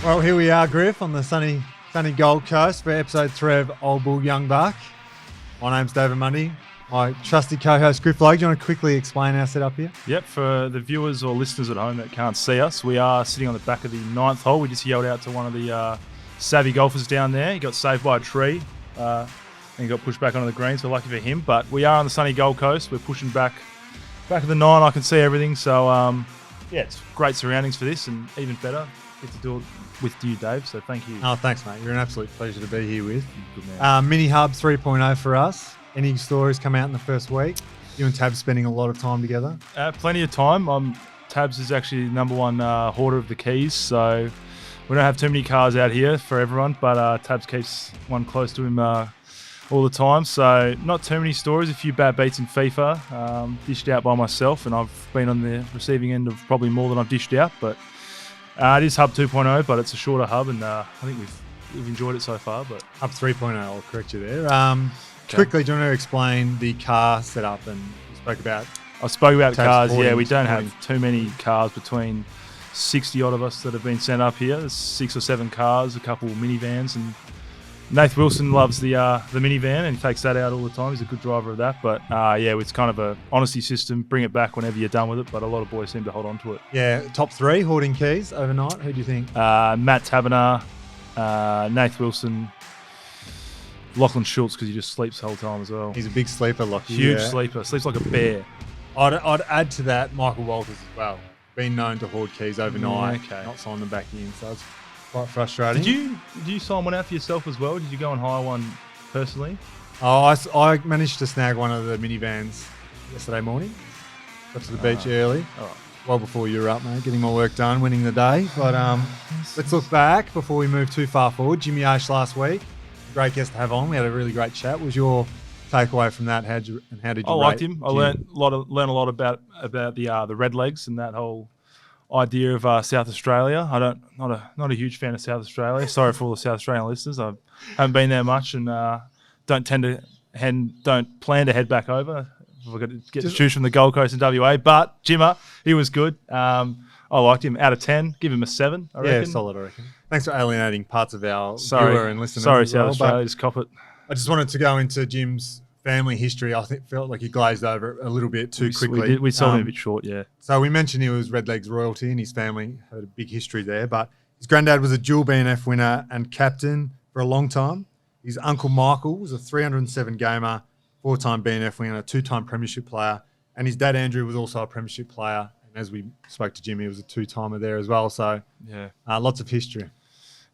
Well, here we are, Griff, on the sunny Gold Coast for episode 3 of Old Bull Young Buck. My name's David Mundy. My trusty co-host, Griff Logue. Do you want to quickly explain our setup here? Yep, for the viewers or listeners at home that can't see us, we are sitting on the back of the 9th hole. We just yelled out to one of the savvy golfers down there. He got saved by a tree and he got pushed back onto the green, so lucky for him. But we are on the sunny Gold Coast. We're pushing back of the 9. I can see everything. So, yeah, it's great surroundings for this, and even better, get to do it with you, Dave. So thank you. Oh, thanks, mate. You're an absolute pleasure to be here with. Good man. Mini Hub 3.0 for us. Any stories come out in the first week? You and Tab spending a lot of time together? Plenty of time. Tabs is actually number one hoarder of the keys, so we don't have too many cars out here for everyone, but Tabs keeps one close to him all the time. So not too many stories, a few bad beats in FIFA, dished out by myself, and I've been on the receiving end of probably more than I've dished out, but it is Hub 2.0, but it's a shorter hub, and I think we've enjoyed it so far. But Hub 3.0, I'll correct you there. Quickly, do you want to explain the car setup? And you spoke about... I spoke about Tabs cars, yeah. We don't 40. have too many cars between 60 odd of us that have been sent up here. There's 6 or 7 cars, a couple minivans, and Nath Wilson loves the minivan and he takes that out all the time. He's a good driver of that. But yeah, it's kind of a honesty system. Bring it back whenever you're done with it. But a lot of boys seem to hold on to it. Yeah, top 3 hoarding keys overnight. Who do you think? Matt Taberner, Nath Wilson, Lachlan Schultz, because he just sleeps the whole time as well. He's a big sleeper, Lachlan. Huge sleeper. Sleeps like a bear. I'd add to that Michael Walters as well. Been known to hoard keys overnight, not sign them back in. So it's quite frustrating. Did you sign one out for yourself as well? Did you go and hire one personally? Oh, I managed to snag one of the minivans yesterday morning. Got to the beach early. All right. Well before you were up, mate. Getting my work done, winning the day. But let's look back before we move too far forward. Jimmy Ash last week. Great guest to have on. We had a really great chat. What was your takeaway from that? How did you I liked him. I learned a lot about the red legs and that whole idea of South Australia. Not a huge fan of South Australia. Sorry for all the South Australian listeners. I haven't been there much and don't plan to head back over. We've got to get the shoes from the Gold Coast and WA. But Jimmer, he was good. I liked him. Out of 10, give him a 7, I reckon. Yeah, solid, I reckon. Thanks for alienating parts of our viewer and listener. Sorry, South Australia, just cop it. I just wanted to go into Jim's family history. I felt like he glazed over it a little bit too quickly. We sold him a bit short, yeah. So we mentioned he was Redlegs royalty and his family had a big history there, but his granddad was a dual BNF winner and captain for a long time. His uncle Michael was a 307 gamer, 4-time BNF winner, 2-time premiership player, and his dad Andrew was also a premiership player. And as we spoke to Jim, he was a 2-timer there as well. So yeah, lots of history.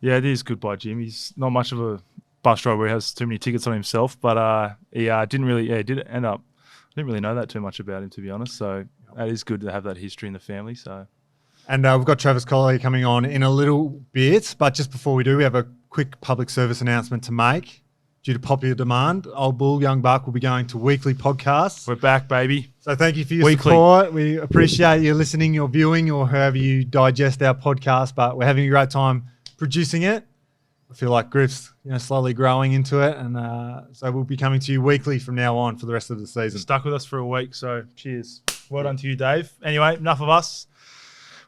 Yeah, it is good by Jim. He's not much of a bus driver where he has too many tickets on himself, but he didn't really end up. I didn't really know that too much about him, to be honest. So that is good to have that history in the family. So, and we've got Trav Colyer coming on in a little bit, but just before we do, we have a quick public service announcement to make. Due to popular demand, Old Bull Young Buck will be going to weekly podcasts. We're back, baby. So thank you for your support. We appreciate you listening, your viewing, or however you digest our podcast. But we're having a great time producing it. I feel like Griff's slowly growing into it, and so we'll be coming to you weekly from now on for the rest of the season. Stuck with us for a week, so cheers. Well done to you, Dave. Anyway, enough of us.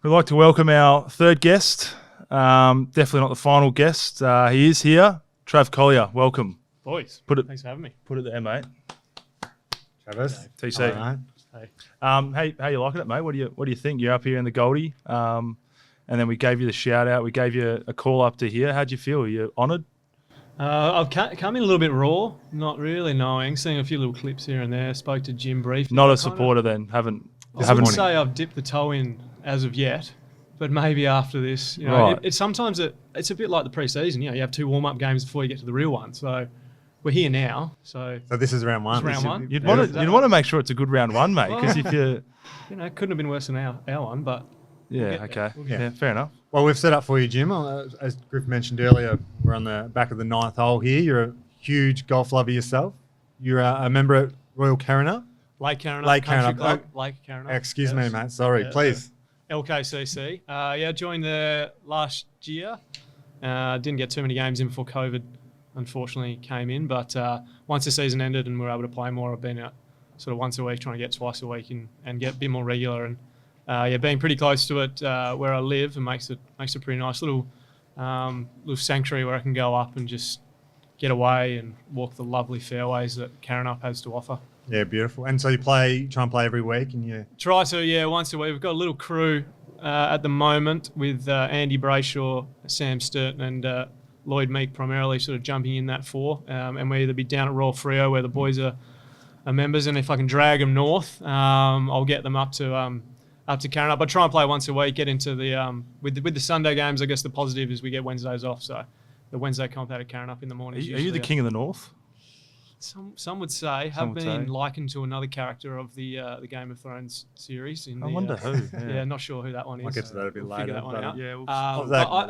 We'd like to welcome our third guest. Definitely not the final guest. He is here. Trav Colyer, welcome. Boys, thanks for having me. Put it there, mate. Travis, TC. Right. Hey. How you liking it, mate? What do you think? You're up here in the Goldie, and then we gave you the shout out. We gave you a call up to here. How'd you feel? Are you honoured? I've come in a little bit raw, not really knowing, seeing a few little clips here and there. Spoke to Jim briefly. Not a supporter then. I wouldn't say I've dipped the toe in as of yet, but maybe after this, right. It's sometimes it's a bit like the pre-season. You have 2 warm-up games before you get to the real one. So we're here now. So this is round 1. It's round 1. You'd want to make sure it's a good round 1, mate, because if you couldn't have been worse than our one, but okay, fair enough. Well, we've set up for you, Jim. As Griff mentioned earlier, we're on the back of the 9th hole here. You're a huge golf lover yourself. You're a member at Royal Carina. Lake Carina. Lake Carina. Excuse me, mate. Sorry, please. LKCC. Joined there last year. Didn't get too many games in before COVID, unfortunately, came in. But once the season ended and we were able to play more, I've been out sort of once a week, trying to get twice a week and get a bit more regular. And being pretty close to it where I live, and makes it a pretty nice little little sanctuary where I can go up and just get away and walk the lovely fairways that Karrinyup has to offer. Yeah, beautiful. And so you try and play every week, and you try to, yeah, once a week. We've got a little crew at the moment with Andy Brayshaw, Sam Sturton, and Lloyd Meek primarily sort of jumping in that 4. And we'll either be down at Royal Freo where the boys are members, and if I can drag them north, I'll get them up to Karrinyup. I try and play once a week, get into the with the Sunday games. I guess the positive is we get Wednesdays off, so the Wednesday comp out at Karrinyup in the morning. Are you the king of the north? Some would say. Have been likened to another character of the Game of Thrones series. I wonder who. Yeah, not sure who that one is. I'll get to that a bit later. That one out. Yeah,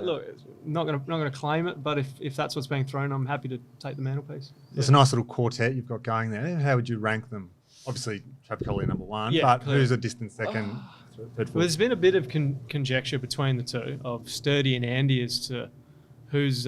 look, not gonna claim it, but if that's what's being thrown, I'm happy to take the mantelpiece. It's a nice little quartet you've got going there. How would you rank them? Obviously, Trav Colyer number 1, but clearly. Who's a distant second? Third, well, there's been a bit of conjecture between the two of Sturdy and Andy as to who is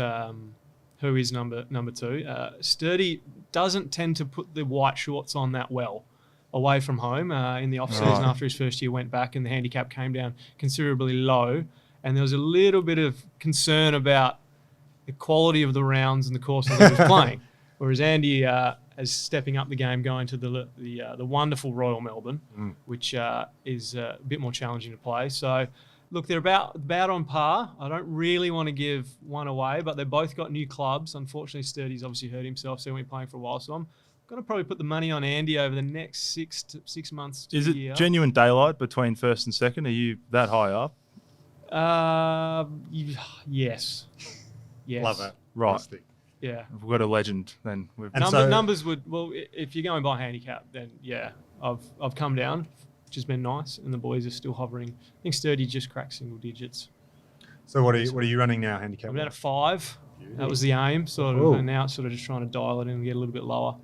number 2. Sturdy doesn't tend to put the white shorts on that well away from home. In the off-season after his first year, went back and the handicap came down considerably low, and there was a little bit of concern about the quality of the rounds and the courses that he was playing. Whereas Andy is stepping up the game, going to the wonderful Royal Melbourne, which is a bit more challenging to play. So, look, they're about on par. I don't really want to give one away, but they've both got new clubs. Unfortunately, Sturdy's obviously hurt himself, so he won't be playing for a while. So I'm going to probably put the money on Andy over the next 6 months to a year. Is it genuine daylight between first and second? Are you that high up? Yes. Love it. Right. Fantastic. Yeah. If we've got a legend, then we've... Numbers would... Well, if you're going by handicap, then, yeah, I've come down, which has been nice, and the boys are still hovering. I think Sturdy just cracked single digits. So what are you running now, handicap? I'm down at 5. Beauty. That was the aim, sort of, and now it's sort of just trying to dial it in and get a little bit lower.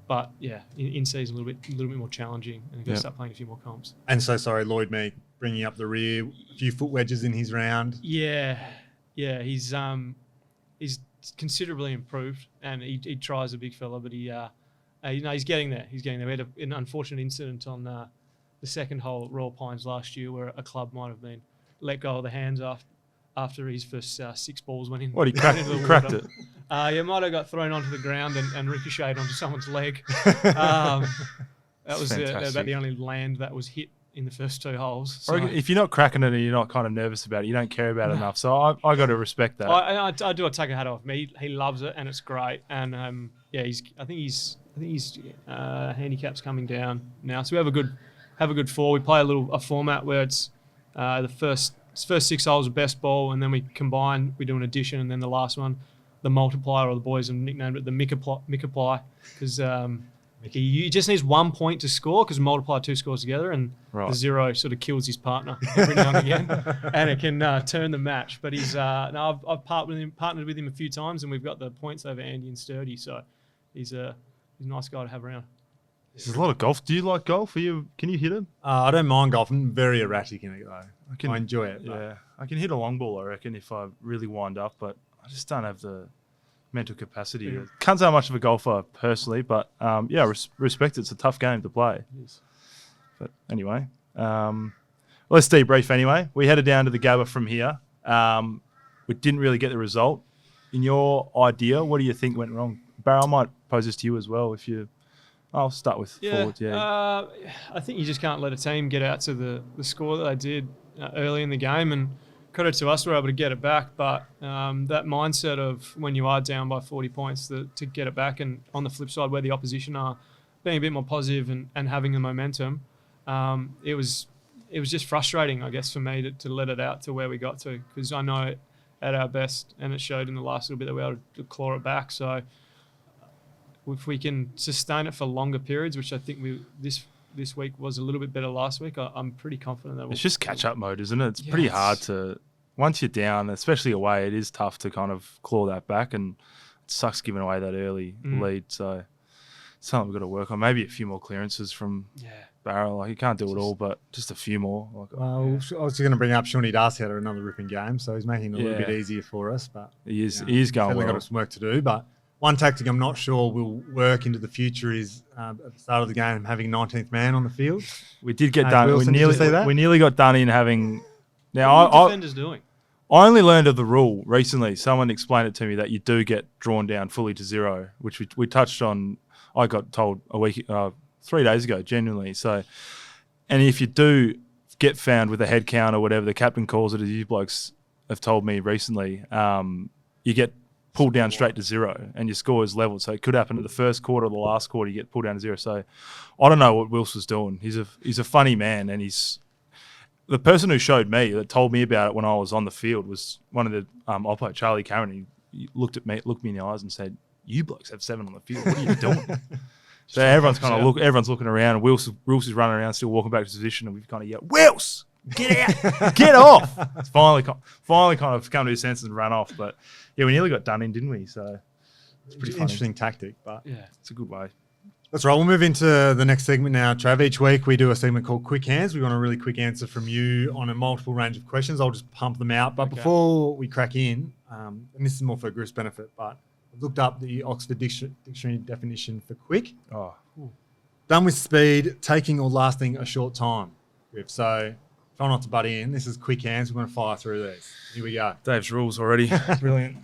But yeah, in season a little bit more challenging, and I'm going to start playing a few more comps. And so sorry, Lloyd Meek bringing up the rear, a few foot wedges in his round. Yeah, he's considerably improved, and he tries, a big fella, but he's getting there. He's getting there. We had an unfortunate incident on the second hole at Royal Pines last year where a club might have been let go of the hands after his first 6 balls went in. What, he cracked it? Yeah, might have got thrown onto the ground and ricocheted onto someone's leg. That was about the only land that was hit in the first 2 holes. So. If you're not cracking it and you're not kind of nervous about it, you don't care about it enough. So I got to respect that. I do take a hat off. He loves it, and it's great. And I think his handicap's coming down now. So we have a good 4. We play a format where it's the first 6 holes are best ball, and then we combine. We do an addition, and then the last one, the multiplier, or the boys have nicknamed it the Mickaply, because he just needs 1 point to score, because multiply 2 scores together, and the 0 sort of kills his partner every now and again, and it can turn the match. But he's I've partnered with him a few times, and we've got the points over Andy and Sturdy, so he's a nice guy to have around. There's a lot of golf. Do you like golf? Can you hit it? I don't mind golf. I'm very erratic in it, though. I enjoy it. Yeah, I can hit a long ball, I reckon, if I really wind up, but I just don't have the mental capacity. Yeah. Can't say I'm much of a golfer personally, but respect it. It's a tough game to play. It is. But anyway, let's debrief anyway. We headed down to the Gabba from here. We didn't really get the result. In your idea, what do you think went wrong? Barry, I might pose this to you as well. I'll start with forward. Yeah. I think you just can't let a team get out to the score that they did early in the game, and credit to us, we're able to get it back. But that mindset of when you are down by 40 points to get it back, and on the flip side where the opposition are being a bit more positive and having the momentum, it was just frustrating, I guess, for me to let it out to where we got to, because I know at our best, and it showed in the last little bit that we were able to claw it back. So if we can sustain it for longer periods, which I think this week was a little bit better last week, I'm pretty confident that it's just catch-up mode, isn't it? It's pretty hard to, once you're down, especially away, it is tough to kind of claw that back, and it sucks giving away that early lead. So something we've got to work on. Maybe a few more clearances from Barrow. Like, you can't do it all, but just a few more. I was going to bring up Shawnee Darcy had another ripping game, so he's making it a little bit easier for us. But he is going well. Got some work to do, but one tactic I'm not sure will work into the future is at the start of the game having 19th man on the field. We did get done. Wilson, we nearly got done in having. Now, what are the defenders doing? I only learned of the rule recently. Someone explained it to me that you do get drawn down fully to 0, which we touched on. I got told 3 days ago, genuinely. So, and if you do get found with a head count or whatever the captain calls it, as you blokes have told me recently, you get pulled down straight to 0 and your score is leveled. So it could happen at the first quarter or the last quarter, you get pulled down to 0. So I don't know what Wills was doing. He's a funny man, and the person who showed me, that told me about it when I was on the field, was one of the oppo, Charlie Cameron. He looked me in the eyes and said, "You blokes have 7 on the field. What are you doing?" So everyone's everyone's looking around, and Wills is running around, still walking back to his position, and we've kind of yelled, "Wills, get out, get off!" It's finally kind of come to his senses and run off. But yeah, we nearly got done in, didn't we? So it's pretty funny. Interesting tactic, but yeah, it's a good way. That's right. We'll move into the next segment now, Trav. Each week we do a segment called Quick Hands. We want a really quick answer from you on a multiple range of questions. I'll just pump them out. But before we crack in, and this is more for Griff's benefit, but I've looked up the Oxford Dictionary definition for quick. Oh, Done with speed, taking or lasting a short time. Griff. So try not to butt in. This is Quick Hands. We're going to fire through these. Here we go. Dave's rules already. Brilliant.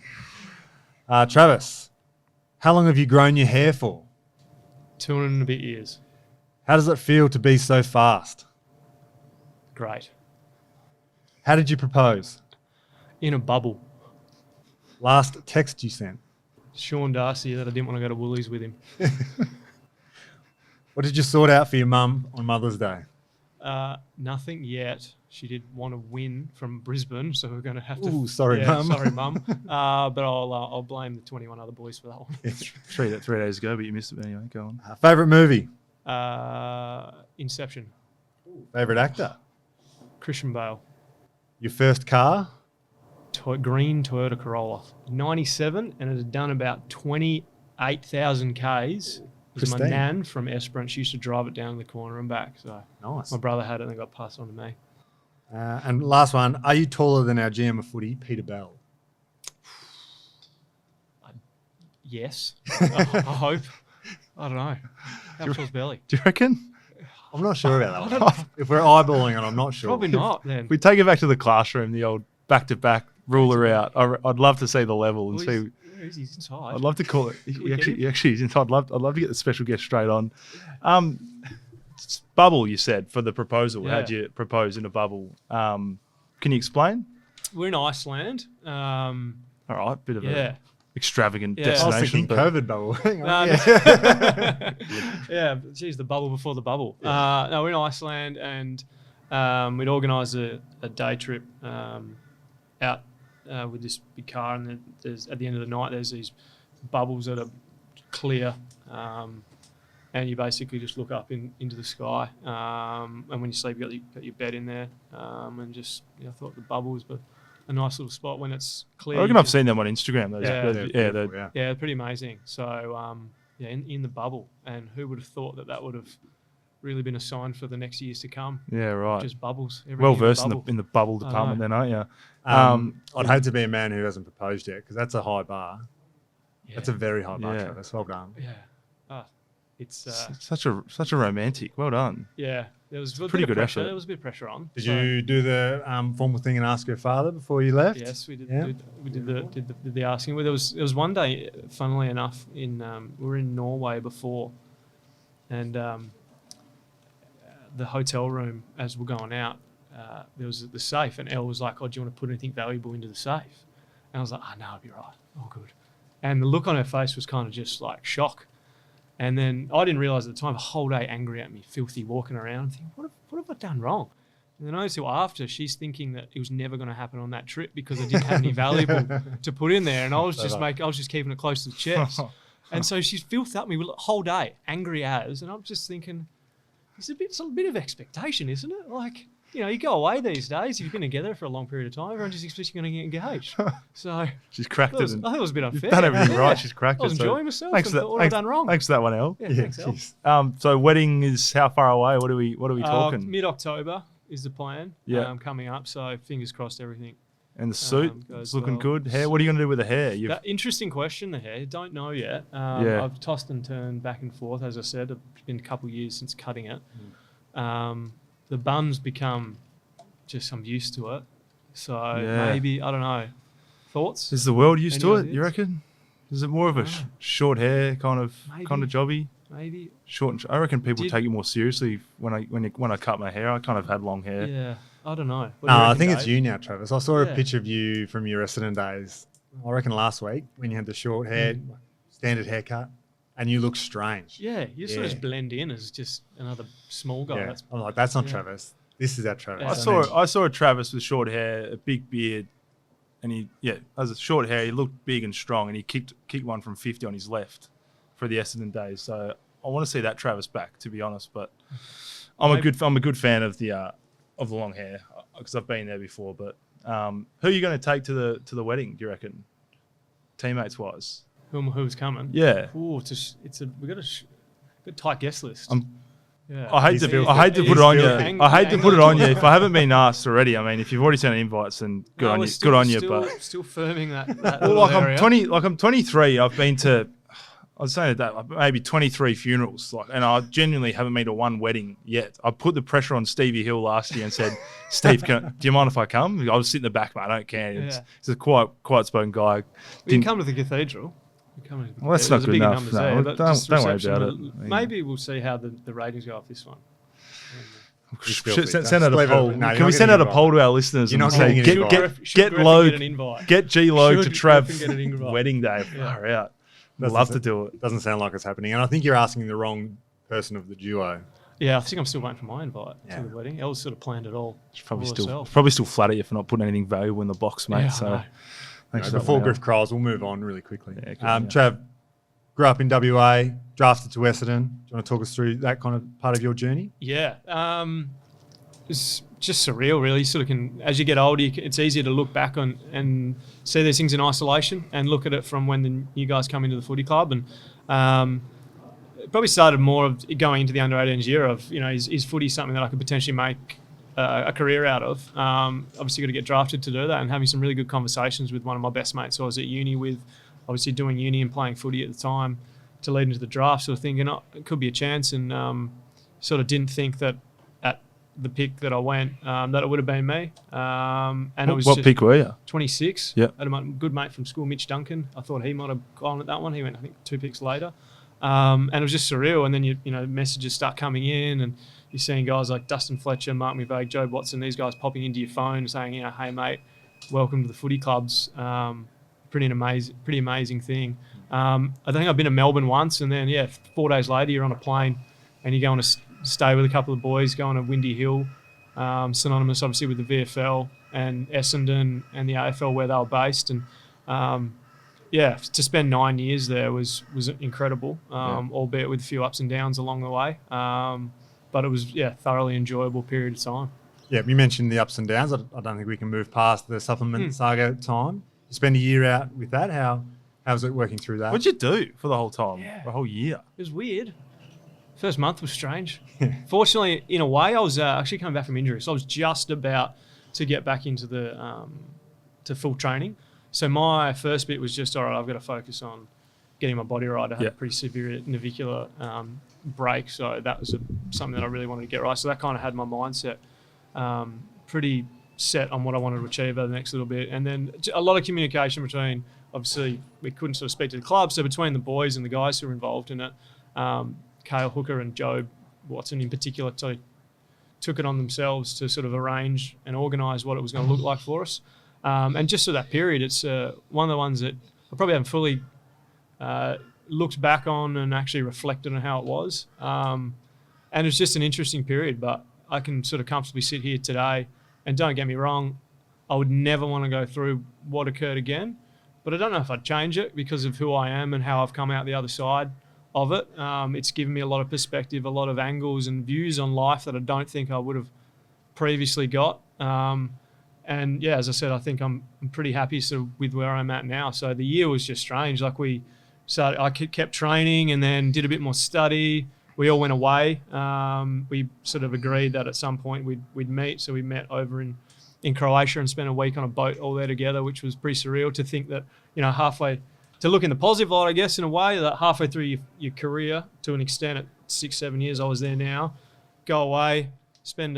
Travis, how long have you grown your hair for? 2 and a bit years. How does it feel to be so fast? Great. How did you propose? In a bubble. Last text you sent? Sean Darcy that I didn't want to go to Woolies with him. What did you sort out for your mum on Mother's Day? Nothing yet. She did want to win from Brisbane, so we're going to have to. Ooh, sorry, Mum. Sorry, Mum. But I'll blame the 21 other boys for that one. 3 days ago, but you missed it anyway. Go on. Favourite movie? Inception. Favourite actor? Christian Bale. Your first car? Green Toyota Corolla. 97, and it had done about 28,000 Ks. It was my Pristine. nan from Esperance. She used to drive it down the corner and back. So Nice. my brother had it and it got passed on to me. And last one, are you taller than our GM of footy, Peter Bell? Yes. I hope. I don't know. How tall's Belly? Do you reckon? I'm not sure about that one. If we're eyeballing it, I'm not sure. Probably not then. If we take it back to the classroom, the old back-to-back ruler out, I'd love to see the level and see. He's inside. I'd love to call it. He actually is inside. I'd love to get the special guest straight on. Bubble, you said, for the proposal. Yeah. How'd you propose in a bubble? Can you explain? We're in Iceland. All right, bit of Yeah. a extravagant Yeah. I was destination. thinking COVID bubble. Hang on. No, Yeah. Yeah, geez, the bubble before the bubble. No, we're in Iceland, and we'd organised a day trip out with this big car, and there's at the end of the night there's these bubbles that are clear, and you basically just look up into the sky, and when you sleep you got your bed in there, and just I thought the bubbles were a nice little spot when it's clear. I reckon I've seen them on Instagram. Those, Yeah. They're pretty amazing. So in the bubble, and who would have thought that would have really been a sign for the next years to come? yeah, right. Just bubbles. Well versed bubble. in the bubble I department, know. then, aren't you? I'd hate to be a man who hasn't proposed yet, because that's a high bar. Yeah. That's a very high bar, Yeah. Travis. Well done. Yeah. It's Such a romantic. Well done. yeah. There was a pretty bit of good pressure. effort. There was a bit of pressure on. Did So, you do the formal thing and ask your father before you left? Yes, we did. Yeah. We did the asking. Well, there was one day, funnily enough, we were in Norway before, and the hotel room as we're going out, there was the safe, and Elle was like, "Oh, do you want to put anything valuable into the safe?" And I was like, "Oh, no, I'll be right. Oh, good." And the look on her face was kind of just like shock. And then I didn't realise at the time, the whole day angry at me, filthy, walking around, thinking, what have I done wrong? And then I noticed after, she's thinking that it was never going to happen on that trip because I didn't have any valuable to put in there. And I was just keeping it close to the chest. And so she's filthed up me the whole day, angry as, and I'm just thinking, it's a bit of expectation, isn't it? Like, you go away these days, you've been together for a long period of time, everyone just expects you're going to get engaged. So She's cracked I it. thought it was a bit unfair. You've done everything Yeah. right. She's cracked I was it. enjoying myself Thanks and for that. thought, what have I done wrong? Thanks for that one, Elle. Yeah, Yeah, thanks, Elle. jeez. So wedding is how far away? What are we talking? Mid-October is the plan. Yeah. Coming up. So fingers crossed, everything. And the suit, goes it's looking well. good. Hair, what are you going to do with the hair? Interesting question, the hair. Don't know yet. Yeah. I've tossed and turned back and forth. As I said, it's been a couple of years since cutting it. The bun's become just I'm used to it. So Yeah. maybe, I don't know. Thoughts? Is the world used to Any it? ideas? You reckon? Is it more of a short hair kind of Maybe. jobby? Maybe. I reckon people Did- take it more seriously when I cut my hair. I kind of had long hair. Yeah. I don't know. What do No, you I reckon, think it's Dave? you now, Travis. I saw a Yeah. picture of you from your Essendon days. I reckon last week when you had the short hair, standard haircut, and you look strange. Yeah, you sort of Yeah. just blend in as just another small guy. Yeah. That's I'm like, that's not yeah. Travis. This is our Travis. Yeah. I saw a Travis with short hair, a big beard, and as a short hair, he looked big and strong, and he kicked one from 50 on his left for the Essendon days. So I want to see that Travis back, to be honest. But I'm a good fan of the long hair because I've been there before. But who are you going to take to the wedding? Do you reckon, teammates wise? who's coming. Yeah. Ooh, we got a good tight guest list. Yeah. I hate to put it on you. I hate to put it on you if I haven't been asked already. I mean, if you've already sent invites, then good on you. Good on you. But still firming that well, little area. I'm 23. I've been to, I was saying that maybe 23 funerals, and I genuinely haven't been to one wedding yet. I put the pressure on Stevie Hill last year and said, "Steve, do you mind if I come?" I was sitting in the back, mate. I don't care. He's a quiet spoken guy. You can come to the cathedral. Well, that's not good enough. No, don't worry about it. Maybe we'll see how the ratings go off this one. Send out a poll. Can we send out a poll to our listeners and say, get Logue, get G Logue to Trav wedding day? Far out. I'd love to do it. Doesn't sound like it's happening. And I think you're asking the wrong person of the duo. Yeah, I think I'm still waiting for my invite to the wedding. Els sort of planned it all. Probably still flat at you for not putting anything valuable in the box, mate. Before Griff Crowes, we'll move on really quickly. Yeah, Trav, grew up in WA, drafted to Essendon. Do you want to talk us through that kind of part of your journey? Yeah. It's just surreal, really. You sort of can, as you get older, it's easier to look back on and see these things in isolation and look at it from when the new guys come into the footy club. And it probably started more of going into the under-18s year of, is footy something that I could potentially make a career out of? Obviously got to get drafted to do that, and having some really good conversations with one of my best mates I was at uni with, obviously doing uni and playing footy at the time, to lead into the draft, sort of thinking, it could be a chance, and sort of didn't think that at the pick that I went, that it would have been me. And it was what pick were you? 26. Yeah. I had a good mate from school, Mitch Duncan. I thought he might have gone at that one. He went, I think, 2 picks later. And it was just surreal. And then messages start coming in, and you're seeing guys like Dustin Fletcher, Mark McVeigh, Joe Watson, these guys popping into your phone saying, hey mate, welcome to the footy clubs. Pretty amazing thing. I think I've been to Melbourne once, and then 4 days later you're on a plane and you're going to stay with a couple of boys, going to Windy Hill, synonymous obviously with the VFL and Essendon and the AFL where they were based, and to spend 9 years there was incredible, albeit with a few ups and downs along the way. But it was thoroughly enjoyable period of time. Yeah, you mentioned the ups and downs. I don't think we can move past the supplement saga time. You spend a year out with that. How's it working through that? What'd you do for the whole time? Yeah. The whole year? It was weird. First month was strange. Fortunately, in a way, I was actually coming back from injury, so I was just about to get back into the to full training. So my first bit was just, all right, I've got to focus on getting my body right. I had a pretty severe navicular break, so that was something that I really wanted to get right. So that kind of had my mindset pretty set on what I wanted to achieve over the next little bit. And then a lot of communication between, obviously, we couldn't sort of speak to the club, so between the boys and the guys who were involved in it, Cale Hooker and Joe Watson in particular took it on themselves to sort of arrange and organise what it was going to look like for us. And just for that period, it's one of the ones that I probably haven't fully looked back on and actually reflected on how it was. And it's just an interesting period, but I can sort of comfortably sit here today, and don't get me wrong, I would never want to go through what occurred again, but I don't know if I'd change it because of who I am and how I've come out the other side of it. It's given me a lot of perspective, a lot of angles and views on life that I don't think I would have previously got. And as I said, I think I'm pretty happy with where I'm at now. So the year was just strange. I kept training and then did a bit more study. We all went away. We sort of agreed that at some point we'd meet. So we met over in Croatia and spent a week on a boat all there together, which was pretty surreal to think that, halfway, to look in the positive light, I guess, in a way, that halfway through your career, to an extent, at 6-7 years I was there now, go away, spend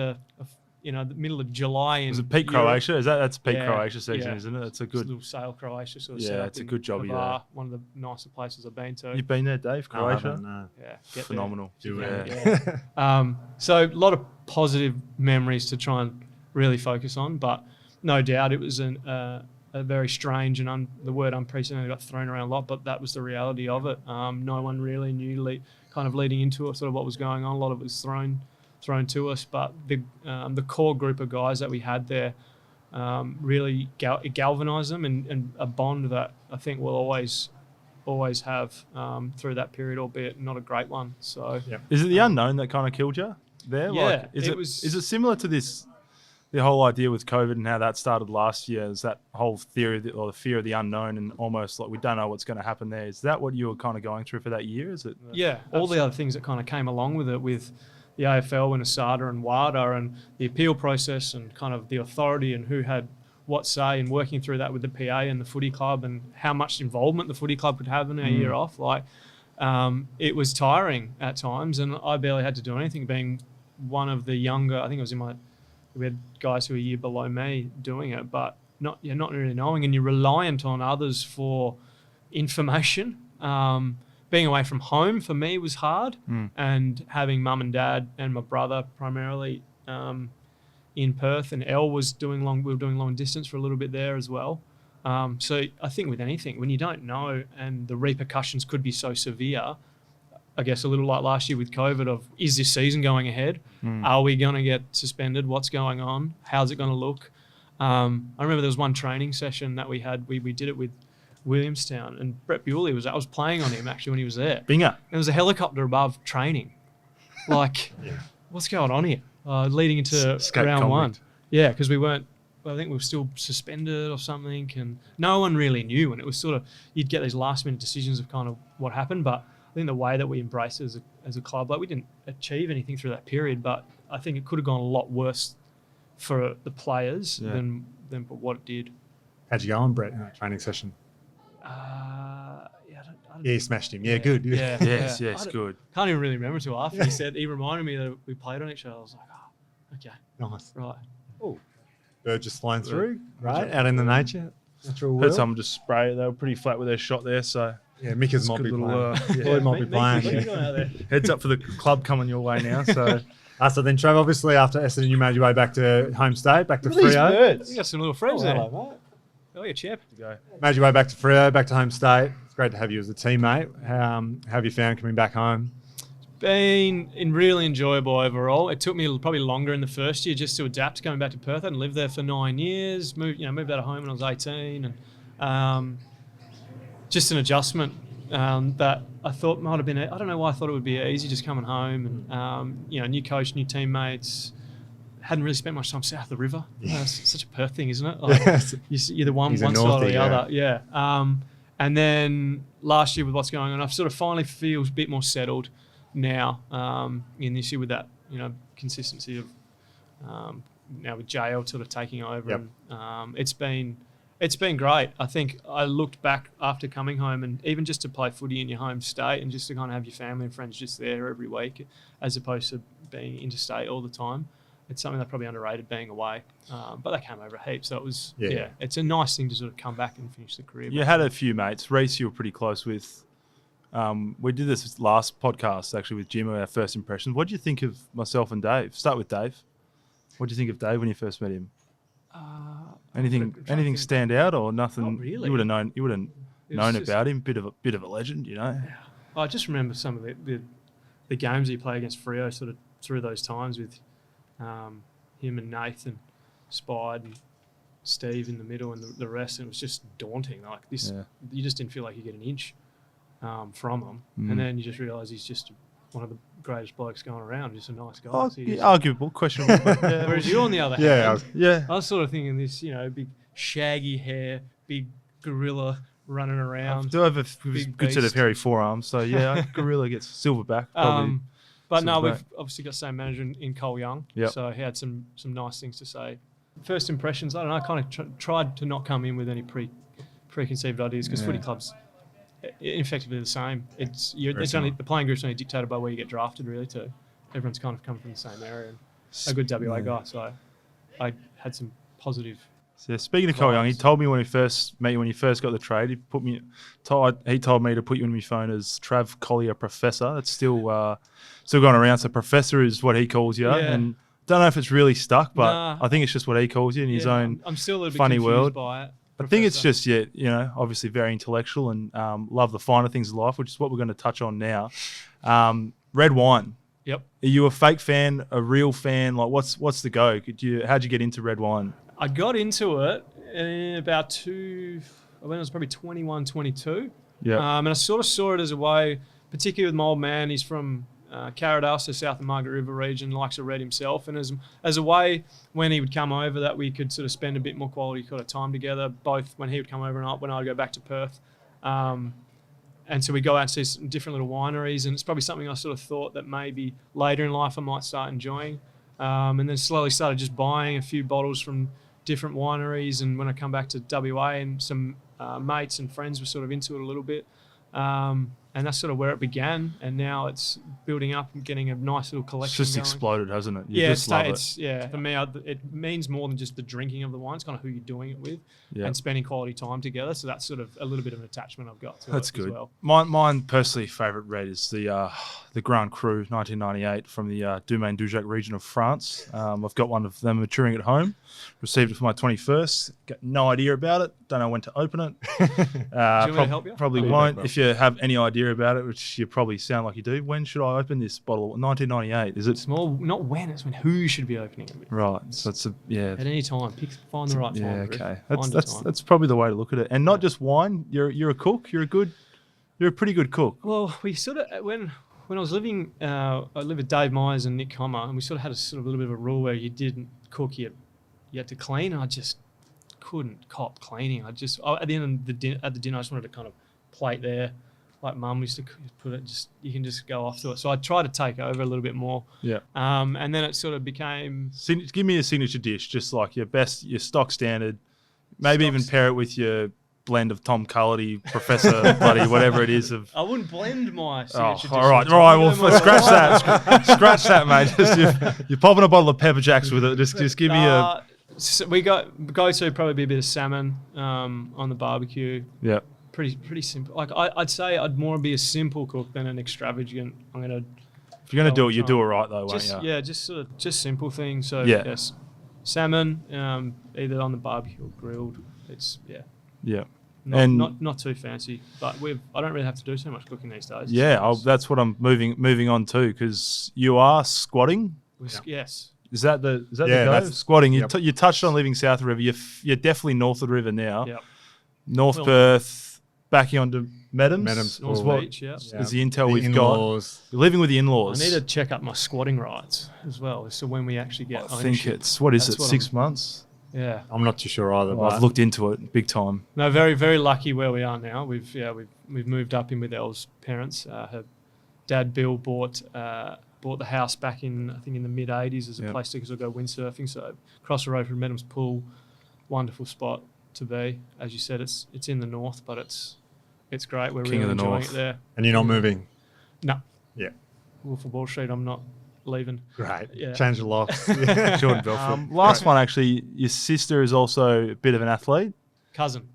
the middle of July in Was it Pete Europe. Croatia? That's Peak Yeah, Croatia season, yeah. isn't it? That's a Just good. little Sale Croatia sort of Yeah, set up it's a in good jobby Hvar, one of the nicer places I've been to. You've been there, Dave? Oh, I Croatia. haven't, no. Yeah, get there. Phenomenal. Do Yeah. it. Yeah. So a lot of positive memories to try and really focus on, but no doubt it was a very strange and the word unprecedented got thrown around a lot, but that was the reality of it. No one really knew kind of leading into it, sort of what was going on. A lot of it was thrown to us, but the core group of guys that we had there really galvanised them and a bond that I think we'll always have through that period, albeit not a great one. So Is it the unknown that kind of killed you there? Yeah, Is it similar to this? The whole idea with COVID and how that started last year is that whole theory or the fear of the unknown and almost like we don't know what's going to happen there. Is that what you were kind of going through for that year? Is it? Yeah, all the other things that kind of came along with it, with the AFL and ASADA and WADA and the appeal process and kind of the authority and who had what say and working through that with the PA and the footy club and how much involvement the footy club could have in a year off. It was tiring at times, and I barely had to do anything, being one of the younger. I think it was we had guys who were a year below me doing it, but not really knowing, and you're reliant on others for information. Being away from home for me was hard, and having mum and dad and my brother primarily in Perth, and Elle was we were doing long distance for a little bit there as well. So I think with anything, when you don't know and the repercussions could be so severe, I guess a little like last year with COVID of, is this season going ahead? Are we going to get suspended? What's going on? How's it going to look? I remember there was one training session that we had. We did it with Williamstown, and Brett Bewley I was playing on him actually when he was there. Binger. There was a helicopter above training. What's going on here? Leading into Escape round convict. one. Yeah, because I think we were still suspended or something, and no one really knew. And it was sort of, you'd get these last minute decisions of kind of what happened. But I think the way that we embraced it as a club, we didn't achieve anything through that period, but I think it could have gone a lot worse for the players than what it did. How'd you go on, Brett, in that training session? Yeah, you smashed him. Yeah, good. Yeah, Yes, yeah. good. Can't even really remember until after he reminded me that we played on each other. I was like, oh, okay, Nice. right. Oh, bird just flying through, right? Out in the natural Heard world. someone just spray it. They were pretty flat with their shot there, so Yeah, Mika's might good be little, playing. yeah. Lloyd might be playing. What are you doing out there? heads up for the club coming your way now. So So then, Trav, obviously after Essendon, you made your way back to home state, back to Freo. You got some little friends there. Hello, mate. Oh, yeah, champ. go. Made your way back to Freo, back to home state. It's great to have you as a teammate. How have you found coming back home? Been really enjoyable overall. It took me probably longer in the first year just to adapt to coming back to Perth. I hadn't lived there for 9 years. Moved out of home when I was 18, and just an adjustment that I thought might have been. I don't know why I thought it would be easy just coming home and new coach, new teammates. Hadn't really spent much time south of the river. It's such a Perth thing, isn't it? Like, Yes. you're the one He's a side or Northie, the yeah. other. Yeah. And then last year with what's going on, I sort of finally feel a bit more settled now in this year with that, consistency of now with JL sort of taking over. Yep. And, it's been great. I think I looked back after coming home and even just to play footy in your home state and just to kind of have your family and friends just there every week as opposed to being interstate all the time. It's something that probably underrated being away, but they came over a heap. So it was, it's a nice thing to sort of come back and finish the career. You had a few mates. Reece, you were pretty close with. We did this last podcast actually with Jim, our first impressions. What do you think of myself and Dave? Start with Dave. What do you think of Dave when you first met him? Anything stand out or nothing? Not really. You would have known. You would have It was known just- about him. Bit of a legend, I just remember some of the games he played against Freo sort of through those times with him and Nathan, Spide and Steve in the middle and the rest. And it was just daunting. Like this, you just didn't feel like you get an inch from him. And then you just realise he's just one of the greatest blokes going around, just a nice guy. Oh, So you just- arguable, questionable. But Whereas you, on the other Yeah, hand, I was sort of thinking this, big shaggy hair, big gorilla running I around. do have a Big good set of beast. hairy forearms, so yeah, Gorilla gets silverback. Probably. But no, Silverback. we've obviously got the same manager in Cole Young, Yep. so he had some nice things to say. First impressions, I don't know, I kind of tried to not come in with any preconceived ideas because footy clubs effectively the same. It's only the playing group's only dictated by where you get drafted really too. Everyone's kind of come from the same area and a good WA guy, so I had some positive. So, yeah, speaking of Cole Young, he told me when we first met you, when you first got the trade, he told me to put you in my phone as Trav Colyer Professor. That's still going around. So Professor is what he calls you, Yeah. and don't know if it's really stuck, but Nah. I think it's just what he calls you in his own I'm still a little bit funny confused world. by it. I think it's Professor. just obviously very intellectual and love the finer things of life, which is what we're going to touch on now. Red wine. Yep. Are you a fake fan, a real fan? Like, what's the go? How'd you get into red wine? I got into it in when I was probably 21, 22. Yeah. And I sort of saw it as a way, particularly with my old man, he's from Carradale, so south of Margaret River region, likes a red himself. And as a way, when he would come over, that we could sort of spend a bit more quality kind of time together, both when he would come over and when I would go back to Perth. And so we go out and see some different little wineries, and it's probably something I sort of thought that maybe later in life I might start enjoying. And then slowly started just buying a few bottles from different wineries. And when I come back to WA, and some mates and friends were sort of into it a little bit. And that's sort of where it began. And now it's building up and getting a nice little collection It's just going. exploded, hasn't it? You Yeah, just love it. for me, it means more than just the drinking of the wine. It's kind of who you're doing it with and spending quality time together. So that's sort of a little bit of an attachment I've got to That's it good. as well. Mine personally favourite red is the Grand Cru 1998 from the Domaine-Dujac region of France. I've got one of them maturing at home. Received it for my 21st. Got no idea about it. Don't know when to open it. Do you want me to help you? Probably won't. If you have any idea about it, which you probably sound like you do, when should I open this bottle? 1998. Is it? It's more not when, it's when who you should be opening it with. Right. So it's At any time. Find the right time. Yeah. Griff. Okay. Find the time. That's probably the way to look at it. And not just wine. You're a cook. You're a pretty good cook. Well, we sort of when I was living, I lived with Dave Myers and Nick Comer, and we sort of had a little bit of a rule where you didn't cook, you had to clean. And I just couldn't cop cleaning. At the end of the dinner, I just wanted to kind of plate there, like Mum used to put it. You can just go off to it. So I tried to take over a little bit more. Yeah. And then it sort of became. Give me a signature dish, just like your stock standard. Maybe even pair it with your blend of Tom Cullity, Professor, bloody whatever it is. I wouldn't blend my signature dish. All right. Well, scratch that. Scratch that, mate. You're popping a bottle of pepper jacks with it. Just give me a. So we go to probably be a bit of salmon on the barbecue. Yeah. Pretty simple. Like I'd say I'd more be a simple cook than an extravagant. If you're gonna do it, you do it right though, won't you? Yeah, just simple things. So Yeah. yes, salmon, either on the barbecue or grilled. It's Yeah. not too fancy, but I don't really have to do so much cooking these days. Yeah, that's what I'm moving on to, because you are squatting. Yes. Is that the go? that's- Squatting. Yep. You touched on living south of the river. You're definitely north of the river now. Yep. North Perth, backing onto Medams. Medams, North all Beach. Yeah. Is the intel The we've in-laws. got. You're living with the I in-laws. need to check up my squatting rights as well. So when we actually get I think ownership. it's That's 6 months? Yeah. I'm not too sure either. I've but looked into it big time. No, very very lucky where we are now. We've moved up in with Elle's parents. Her dad Bill bought the house back in the mid '80s as a place to go windsurfing. So across the road from Medham's Pool, wonderful spot to be. As you said, it's in the north, but it's great. We're King really of the enjoying north. it there. And you're not moving. No, Yeah. Wolf of Wall Street. I'm not leaving. Great. Yeah. Change the locks. Yeah. Jordan Belfort. Last one, actually. Your sister is also a bit of an athlete. Cousin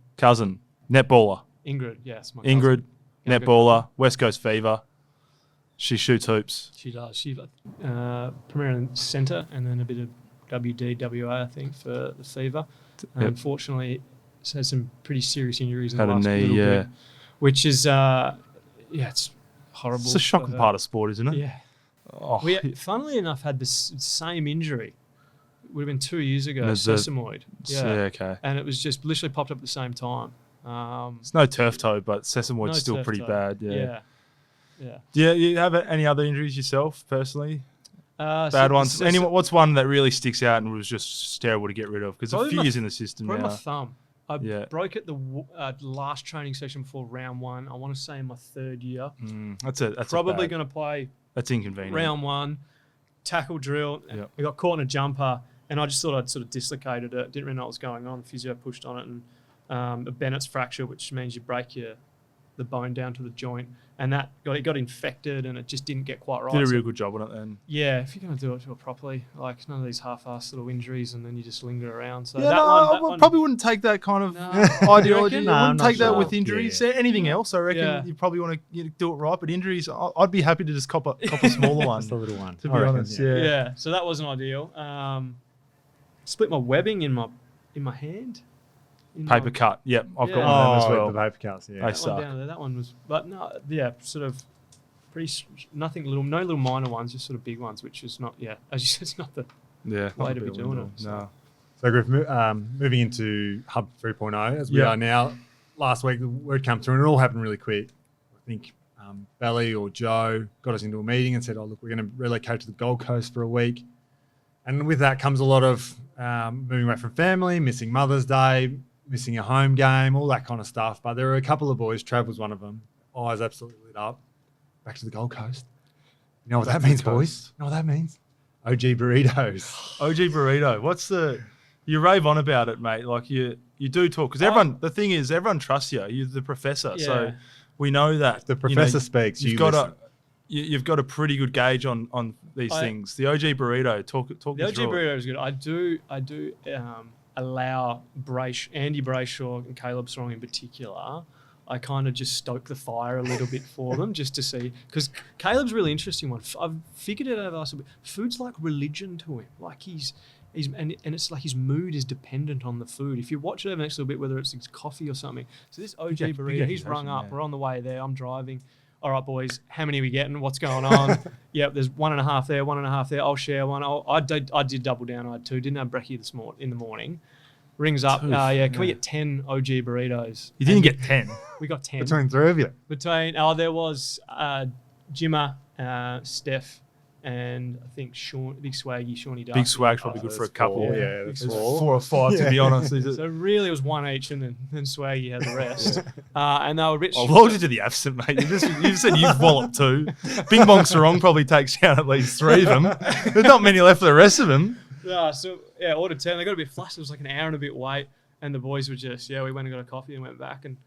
Netballer. Ingrid. Yes, my Ingrid, cousin. Younger netballer, West Coast Fever. She shoots hoops. She does. She premier in centre and then a bit of WDWA, I think, for the Fever. Yep. Unfortunately, she's had some pretty serious injuries in Had the a last knee, little yeah. bit, which is it's horrible. It's a shocking part of sport, isn't it? Yeah. Oh, We, funnily enough, had this same injury. It would have been 2 years ago, There's a- sesamoid. yeah, okay. And it was just literally popped up at the same time. It's no turf toe, but sesamoid's No still turf pretty toe. bad. Yeah. Yeah. Do you have any other injuries yourself, personally? Bad So- ones? so- What's one that really sticks out and was just terrible to get rid of? Because a Probably few my- years in the system Probably now. my thumb. I Yeah. broke it the last training session before round one. I want to say in my third year. That's Probably bad. going to play That's inconvenient. round one, tackle drill. Yep. I got caught in a jumper, and I just thought I'd sort of dislocated it. Didn't really know what was going on. The physio pushed on it, and a Bennett's fracture, which means you break the the bone down to the joint, and that got infected, and it just didn't get quite right. Did a So, real good job on it then. yeah, if you're going to do it properly, like none of these half-assed little injuries, and then you just linger around. So Yeah, that no, one, I probably wouldn't take that kind of No. ideology. You reckon? I I'm wouldn't not take that sure. with injuries. Yeah. Anything else, I reckon Yeah. you probably want to do it right. But injuries, I'd be happy to just cop a smaller one. Just a little one. To I be reckon, honest, yeah. yeah. So that wasn't ideal. Split my webbing in my hand. In Paper my- cut. Yep, I've got Yeah. one of them as Oh, well. the paper cuts, yeah. They That suck. one down there. That one was, but no, yeah, sort of pretty nothing little, no little minor ones, just sort of big ones, which is not, yeah, as you said, it's not the Yeah, way not to a be bit doing window. it, so. No. So, Griff, moving into Hub 3.0, as we Yeah. are now. Last week, the word came through, and it all happened really quick. I think Belly or Joe got us into a meeting and said, "Oh, look, we're going to relocate to the Gold Coast for a week." And with that comes a lot of moving away from family, missing Mother's Day, missing a home game, all that kind of stuff. But there were a couple of boys. Trav was one of them. Eyes absolutely lit up. Back to the Gold Coast. You know what Back that to the means, coast. boys? You know what that means? OG Burritos. OG burrito. You rave on about it, mate. Like you do talk because everyone. The thing is, everyone trusts you. You're the professor, so Yeah. we know that The professor speaks. You've You got listen. you've got a pretty good gauge on these things. The OG burrito. Talk The me OG through it. burrito is good. I do allow Andy Brayshaw and Caleb Strong in particular. I kind of just stoke the fire a little bit for them just to see, because Caleb's a really interesting one. I've figured it out last bit. Food's like religion to him. Like he's and it's like his mood is dependent on the food. If you watch it over the next little bit, whether it's coffee or something. So this OG Big burrito, he's accusation, rung up. yeah. We're on the way there. I'm driving. All right, boys, how many are we getting? What's going on? Yep, there's 1.5 there, 1.5 there. I'll share one. I did double down. I had 2. Didn't have brekkie in the morning. Rings up. Two, Yeah, can we yeah. get 10 OG burritos? You didn't And get 10. We got 10. Between three of you. There was Jimmer, Steph, and I think Sean, Big Swaggy, Shawnee Darcy. Big swag's probably good for a couple. four, yeah, Big that's There's swag. 4 or 5 to be honest. So really, it was one each, and then Swaggy had the rest. And they were a bit. I'll hold you to the absent, mate. You said you've walloped 2. Bing Bong Sarong probably takes down at least 3 of them. There's not many left for the rest of them. Ordered 10. They got a bit flushed. It was like an hour and a bit wait, and the boys were just, we went and got a coffee and went back. And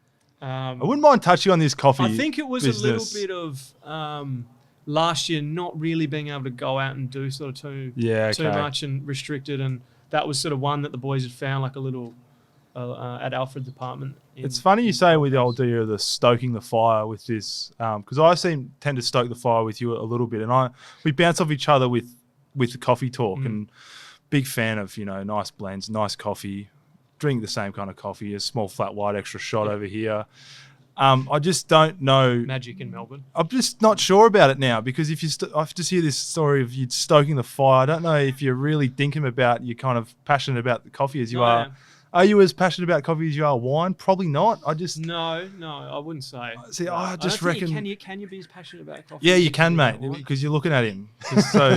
I wouldn't mind touching on this coffee. I think it was business. a little bit of last year not really being able to go out and do sort of too much and restricted, and that was sort of one that the boys had found like a little at Alfred's apartment. It's funny you say with the old idea of the stoking the fire with this, because I tend to stoke the fire with you a little bit, and we bounce off each other with the coffee talk, and big fan of nice blends, nice coffee, drink the same kind of coffee, a small flat white extra shot over here. I just don't know. Magic in Melbourne. I'm just not sure about it now because if I just hear this story of you stoking the fire, I don't know if you're really thinking about you're kind of passionate about the coffee as you No, I are. am. Are you as passionate about coffee as you are wine? Probably not. No, I wouldn't say. See, I I don't just think reckon. can you be as passionate about coffee? Yeah, as you can, do mate, about wine? because you're looking at him. So,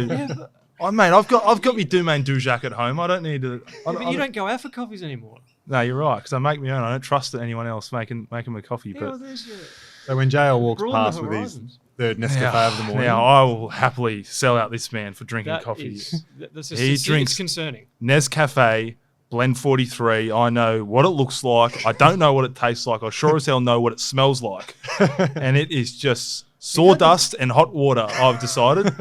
mate, I've got my Domaine Dujac at home. I don't need to. But you don't go out for coffees anymore. No, you're right. Because I make my own. I don't trust anyone else making my coffee. Yeah, But well, there's your So when JL walks broaden the past with his horizons. third Nescafe of the morning, now I will happily sell out this man for drinking That coffee. is- that's He drinks- It's concerning. Nescafe Blend 43. I know what it looks like. I don't know what it tastes like. I sure as hell know what it smells like. And it is just sawdust and hot water, I've decided.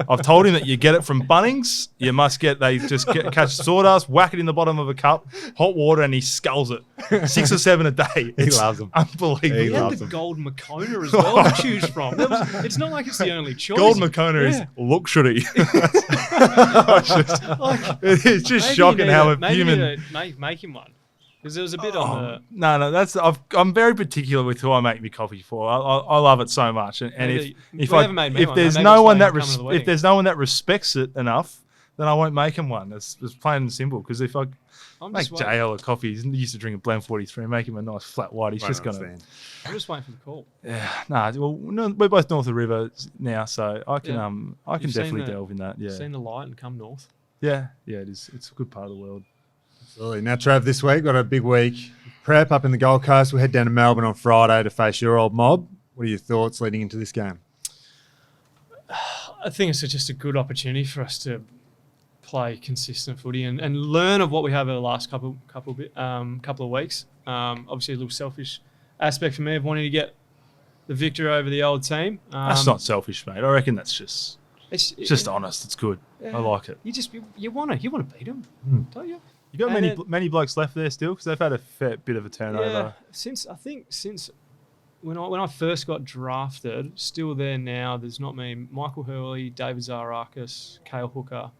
I've told him that you get it from Bunnings. You must catch sawdust, whack it in the bottom of a cup, hot water, and he sculls it. 6 or 7 a day. It's loves them. unbelievable. He We had loves the them. Gold Makona as well to choose from. It's not like it's the only choice. Gold Makona is Yeah. luxury. It's just Maybe shocking you how need a to- maybe human. you need to make him one. Because there was a bit on the. No, I'm very particular with who I make me coffee for. I love it so much, and Maybe- if we haven't made me one. there's Maybe no it's one like that coming to the wedding. if there's no one that respects it enough, then I won't make him one. It's plain and simple. Because if I I'm make just, JL a coffee, he's used to drink a blend 43, make him a nice flat white. He's just gonna. I'm just waiting for the call. Yeah, well, no, we're both north of the river now, so I can Yeah. I can You've seen definitely the- delve in that. Yeah, Seen the light and come north. yeah, it is. It's a good part of the world. Absolutely. Now, Trav, this week, got a big week. Prep up in the Gold Coast. We'll head down to Melbourne on Friday to face your old mob. What are your thoughts leading into this game? I think it's just a good opportunity for us to play consistent footy and learn of what we have over the last couple of weeks. Obviously, a little selfish aspect for me of wanting to get the victory over the old team. That's not selfish, mate. I reckon that's just It's just honest. It's good. I like it. You want to beat them, don't you? You got And many blokes left there still because they've had a fair bit of a turnover. Yeah, since when I first got drafted, still there now. There's not me. Michael Hurley, David Zaharakis, Cale Hooker.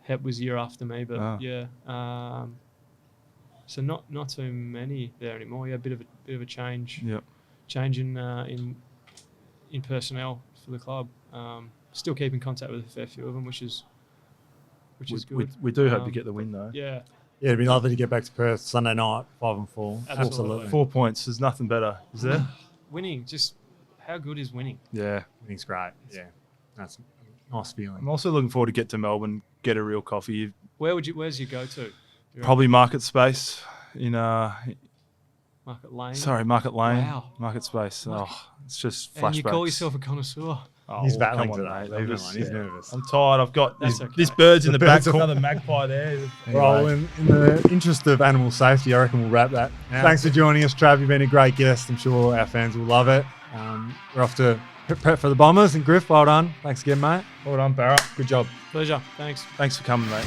Hep was a year after me, but yeah. So not too many there anymore. Yeah, bit of a change. Yep. Change in personnel for the club. Still keep in contact with a fair few of them, which is good. We do hope to get the win though. Yeah. Yeah, it'd be lovely to get back to Perth Sunday night, 5-4. Absolutely. 4 points. There's nothing better, is there? Winning, just how good is winning? Yeah. Winning's great. Yeah, that's a nice feeling. I'm also looking forward to get to Melbourne, get a real coffee. Where's your go-to? Probably Market Space in Market Lane. Market Lane. Wow. Market Space. Oh, it's just flashbacks. And you call yourself a connoisseur. Oh, He's well, battling come on, today. mate. Leave him alone. He's nervous. I'm tired. I've got That's this, okay. this bird's in The the back birds are- corner. Another magpie there. Well, in the interest of animal safety, I reckon we'll wrap that. Thanks for joining us, Trav. You've been a great guest. I'm sure our fans will love it. We're off to prep for the Bombers. And Griff, well done. Thanks again, mate. Well done, Barrett. Good job. Pleasure. Thanks. Thanks for coming, mate.